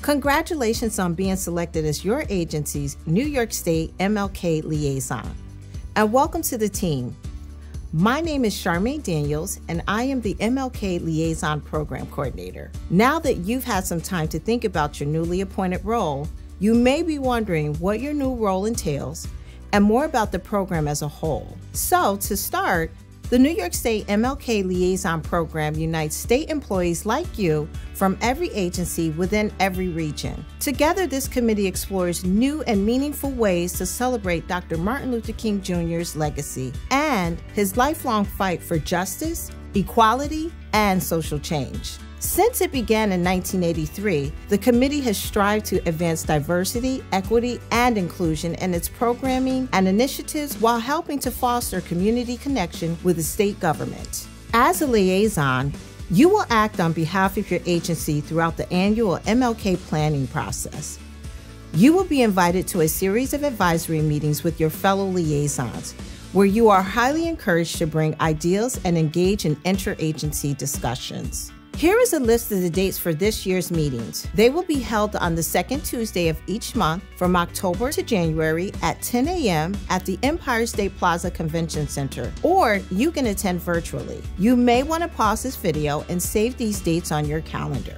Congratulations on being selected as your agency's New York State MLK Liaison. And welcome to the team. My name is Charmaine Daniels, and I am the MLK Liaison Program Coordinator. Now that you've had some time to think about your newly appointed role, you may be wondering what your new role entails and more about the program as a whole. So, to start, the New York State MLK Liaison Program unites state employees like you from every agency within every region. Together, this committee explores new and meaningful ways to celebrate Dr. Martin Luther King Jr.'s legacy and his lifelong fight for justice, equality, and social change. Since it began in 1983, the committee has strived to advance diversity, equity, and inclusion in its programming and initiatives while helping to foster community connection with the state government. As a liaison, you will act on behalf of your agency throughout the annual MLK planning process. You will be invited to a series of advisory meetings with your fellow liaisons, where you are highly encouraged to bring ideas and engage in interagency discussions. Here is a list of the dates for this year's meetings. They will be held on the second Tuesday of each month from October to January at 10 a.m. at the Empire State Plaza Convention Center, or you can attend virtually. You may want to pause this video and save these dates on your calendar.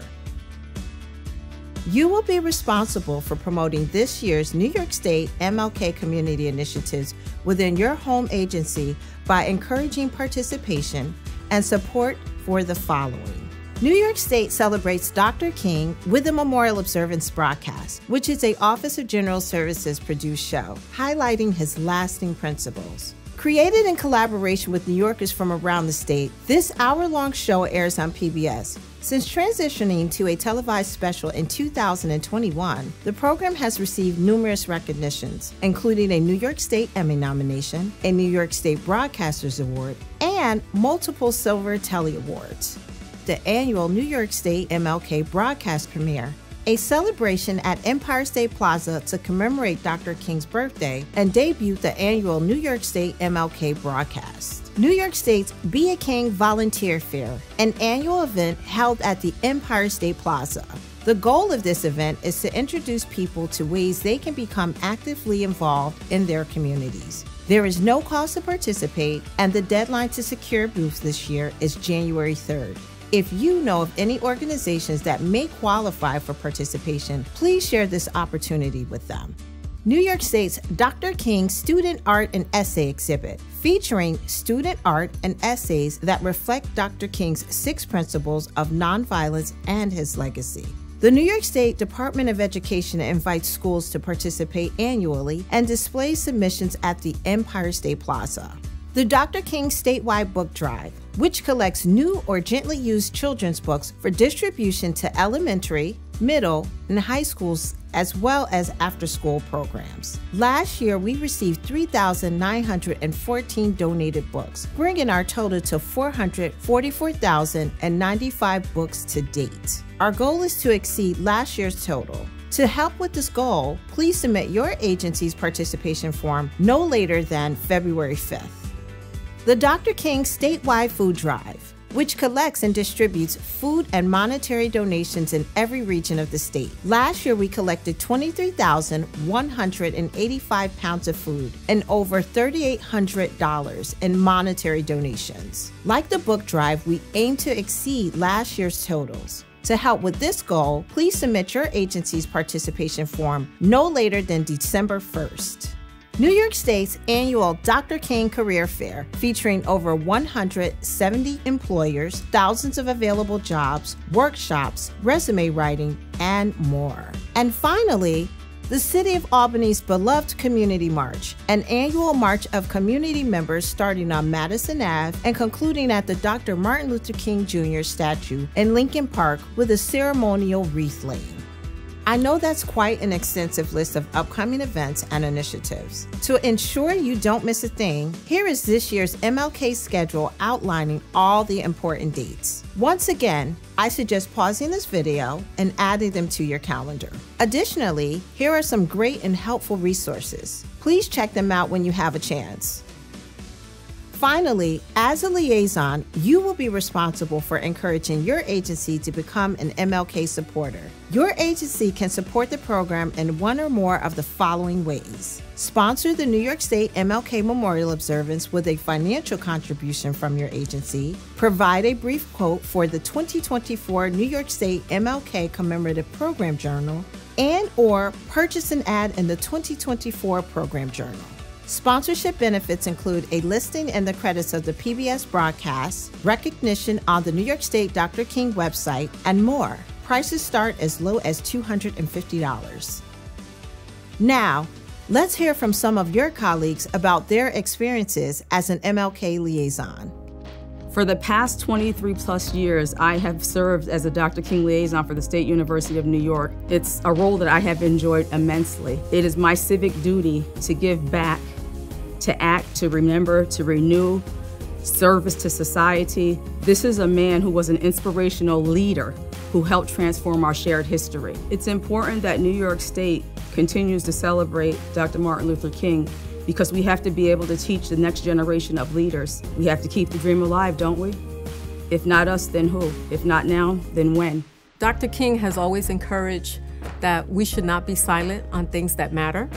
You will be responsible for promoting this year's New York State MLK community initiatives within your home agency by encouraging participation and support for the following. New York State celebrates Dr. King with a Memorial Observance broadcast, which is an Office of General Services produced show, highlighting his lasting principles. Created in collaboration with New Yorkers from around the state, this hour-long show airs on PBS. Since transitioning to a televised special in 2021, the program has received numerous recognitions, including a New York State Emmy nomination, a New York State Broadcasters Award, and multiple Silver Telly Awards. The annual New York State MLK broadcast premiere, a celebration at Empire State Plaza to commemorate Dr. King's birthday, and debuted the annual New York State MLK broadcast. New York State's Be a King Volunteer Fair, an annual event held at the Empire State Plaza. The goal of this event is to introduce people to ways they can become actively involved in their communities. There is no cost to participate, and the deadline to secure booths this year is January 3rd. If you know of any organizations that may qualify for participation, please share this opportunity with them. New York State's Dr. King Student Art and Essay Exhibit, featuring student art and essays that reflect Dr. King's 6 principles of nonviolence and his legacy. The New York State Department of Education invites schools to participate annually and displays submissions at the Empire State Plaza. The Dr. King Statewide Book Drive, which collects new or gently used children's books for distribution to elementary, middle, and high schools, as well as after-school programs. Last year, we received 3,914 donated books, bringing our total to 444,095 books to date. Our goal is to exceed last year's total. To help with this goal, please submit your agency's participation form no later than February 5th. The Dr. King Statewide Food Drive, which collects and distributes food and monetary donations in every region of the state. Last year, we collected 23,185 pounds of food and over $3,800 in monetary donations. Like the book drive, we aim to exceed last year's totals. To help with this goal, please submit your agency's participation form no later than December 1st. New York State's annual Dr. King Career Fair, featuring over 170 employers, thousands of available jobs, workshops, resume writing, and more. And finally, the City of Albany's beloved Community March, an annual march of community members starting on Madison Ave and concluding at the Dr. Martin Luther King Jr. statue in Lincoln Park with a ceremonial wreath laying. I know that's quite an extensive list of upcoming events and initiatives. To ensure you don't miss a thing, here is this year's MLK schedule outlining all the important dates. Once again, I suggest pausing this video and adding them to your calendar. Additionally, here are some great and helpful resources. Please check them out when you have a chance. Finally, as a liaison, you will be responsible for encouraging your agency to become an MLK supporter. Your agency can support the program in one or more of the following ways. Sponsor the New York State MLK Memorial Observance with a financial contribution from your agency. Provide a brief quote for the 2024 New York State MLK Commemorative Program Journal, and/or purchase an ad in the 2024 Program Journal. Sponsorship benefits include a listing in the credits of the PBS broadcast, recognition on the New York State Dr. King website, and more. Prices start as low as $250. Now, let's hear from some of your colleagues about their experiences as an MLK liaison. For the past 23 plus years, I have served as a Dr. King liaison for the State University of New York. It's a role that I have enjoyed immensely. It is my civic duty to give back, to act, to remember, to renew, service to society. This is a man who was an inspirational leader who helped transform our shared history. It's important that New York State continues to celebrate Dr. Martin Luther King, because we have to be able to teach the next generation of leaders. We have to keep the dream alive, don't we? If not us, then who? If not now, then when? Dr. King has always encouraged that we should not be silent on things that matter.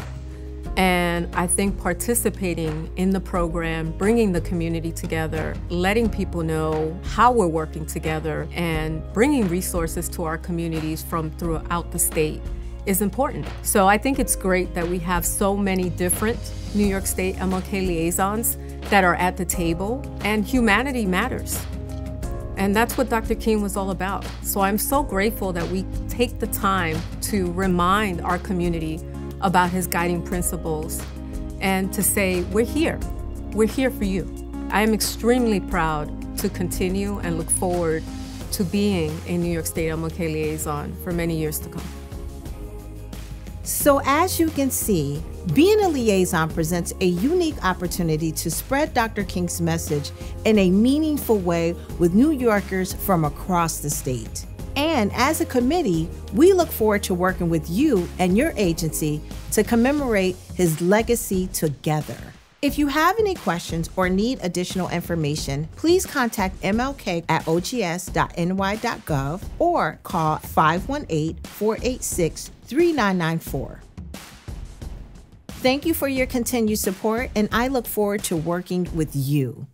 And I think participating in the program, bringing the community together, letting people know how we're working together, and bringing resources to our communities from throughout the state is important. So I think it's great that we have so many different New York State MLK liaisons that are at the table, and humanity matters. And that's what Dr. King was all about. So I'm so grateful that we take the time to remind our community about his guiding principles and to say, we're here for you. I am extremely proud to continue and look forward to being a New York State MLK liaison for many years to come. So as you can see, being a liaison presents a unique opportunity to spread Dr. King's message in a meaningful way with New Yorkers from across the state. And as a committee, we look forward to working with you and your agency to commemorate his legacy together. If you have any questions or need additional information, please contact MLK at ogs.ny.gov or call 518-486-3994. Thank you for your continued support, and I look forward to working with you.